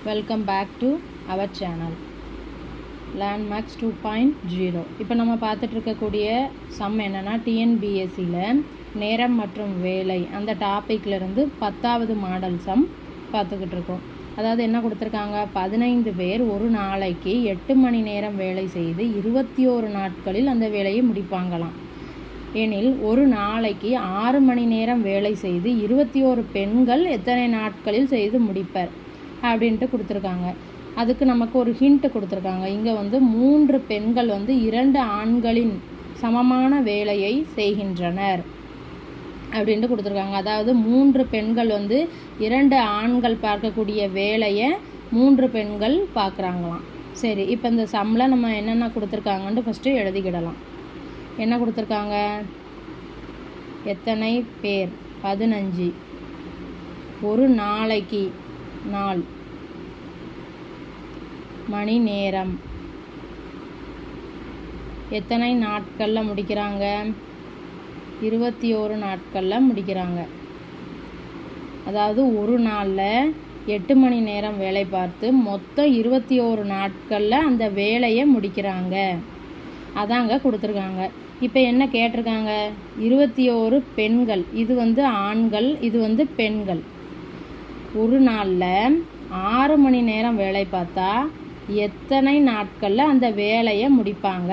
Welcome back to our channel landmarks 2.0. இப்போ நம்ம பார்த்துட்டு இருக்கக்கூடிய சம் என்னென்னா டிஎன்பிஎஸ்சியில் நேரம் மற்றும் வேலை அந்த டாப்பிக்லேருந்து 10வது மாடல் சம் பார்த்துக்கிட்டு இருக்கோம். அதாவது என்ன கொடுத்துருக்காங்க, 15 பேர் ஒரு நாளைக்கு 8 மணி நேரம் வேலை செய்து 21 நாட்களில் அந்த வேலையை முடிப்பாங்களாம். எனில் ஒரு நாளைக்கு 6 மணி நேரம் வேலை செய்து 21 பெண்கள் எத்தனை நாட்களில் செய்து முடிப்பர் அப்படின்ட்டு கொடுத்துருக்காங்க. அதுக்கு நமக்கு ஒரு ஹிண்ட் கொடுத்துருக்காங்க. இங்கே 3 பெண்கள் 2 ஆண்களின் சமமான வேலையை செய்கின்றனர் அப்படின்ட்டு கொடுத்துருக்காங்க. அதாவது 3 பெண்கள் 2 ஆண்கள் பார்க்கக்கூடிய வேலையை 3 பெண்கள் பார்க்குறாங்களாம். சரி, இப்போ இந்த சம்மில் நம்ம என்னென்ன கொடுத்துருக்காங்கன்ட்டு ஃபஸ்ட்டு எழுதிக்கிடலாம். என்ன கொடுத்துருக்காங்க, எத்தனை பேர் 15, ஒரு நாளைக்கு நாள், மணி நேரம், எத்தனை நாட்களில் முடிக்கிறாங்க, 21 நாட்களில் முடிக்கிறாங்க. அதாவது ஒரு நாளில் 8 மணி நேரம் வேலை பார்த்து மொத்தம் 21 நாட்களில் அந்த வேலையை முடிக்கிறாங்க. அதாங்க கொடுத்துருக்காங்க. இப்போ என்ன கேட்டிருக்காங்க, 21 பெண்கள், இது ஆண்கள், இது பெண்கள். ஒரு நாளில் 6 மணி நேரம் வேலை பார்த்தா எத்தனை நாட்களில் அந்த வேலையை முடிப்பாங்க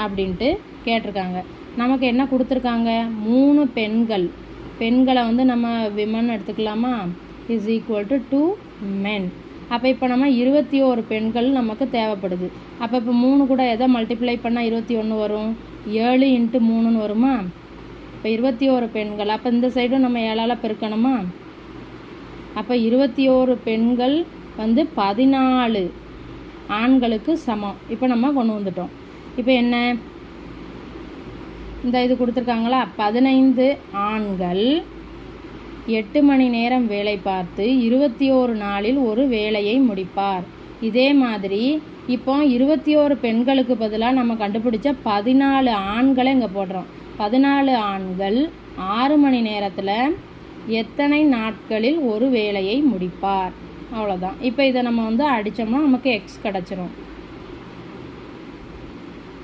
அப்படின்ட்டு கேட்டிருக்காங்க. நமக்கு என்ன கொடுத்துருக்காங்க, 3 பெண்கள். பெண்களை நம்ம விமன் எடுத்துக்கலாமா, இஸ் ஈக்குவல் டு 2 மென். அப்போ இப்போ நம்ம 21 பெண்கள் நமக்கு தேவைப்படுது. அப்போ இப்போ 3 கூட எதை மல்டிப்ளை பண்ணால் 21 வரும், 7 × 3 வருமா. இப்போ 21 பெண்கள், அப்போ இந்த சைடும் நம்ம 7ஆல் பெருக்கணுமா. அப்போ 21 பெண்கள் 14 ஆண்களுக்கு சமம். இப்போ நம்ம கொண்டு வந்துட்டோம். இப்போ என்ன, இந்த இது கொடுத்துருக்காங்களா, 15 ஆண்கள் 8 மணி நேரம் வேலை பார்த்து 21 நாளில் ஒரு வேலையை முடிப்பார். இதே மாதிரி இப்போ 21 பெண்களுக்கு பதிலாக நம்ம கண்டுபிடிச்ச 14 ஆண்களை இங்கே போடுறோம். 14 ஆண்கள் 6 மணி நேரத்தில் எத்தனை நாட்களில் ஒரு வேலையை முடிப்பார், அவ்வளோதான். இப்போ இதை நம்ம அடித்தோம்னா நமக்கு எக்ஸ் கிடச்சிரும்.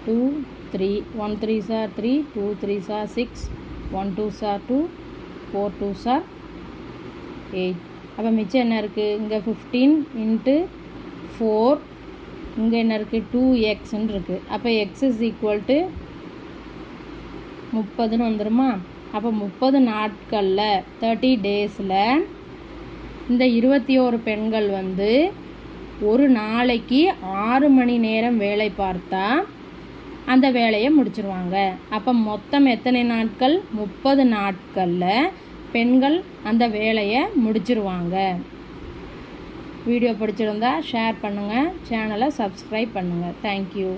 2 3 1 3s are 3, 2 3s are 6, 1 2s are 2, 4 2s are 8. அப்போ மிச்சம் என்ன இருக்குது, இங்கே 15 × 4, இங்கே என்ன இருக்குது 2xன்னு இருக்குது. அப்போ x is equal to 30ன்னு வந்துடுமா. அப்போ 30 நாட்களில் 30 டேஸில் இந்த 21 பெண்கள் ஒரு நாளைக்கு 6 மணி நேரம் வேலை பார்த்தா அந்த வேலையை முடிச்சிருவாங்க. அப்போ மொத்தம் எத்தனை நாட்கள், 30 நாட்களில் பெண்கள் அந்த வேலையை முடிச்சிருவாங்க. வீடியோ பிடிச்சிருந்தா ஷேர் பண்ணுங்கள், சேனலை சப்ஸ்கிரைப் பண்ணுங்கள். தேங்க்யூ.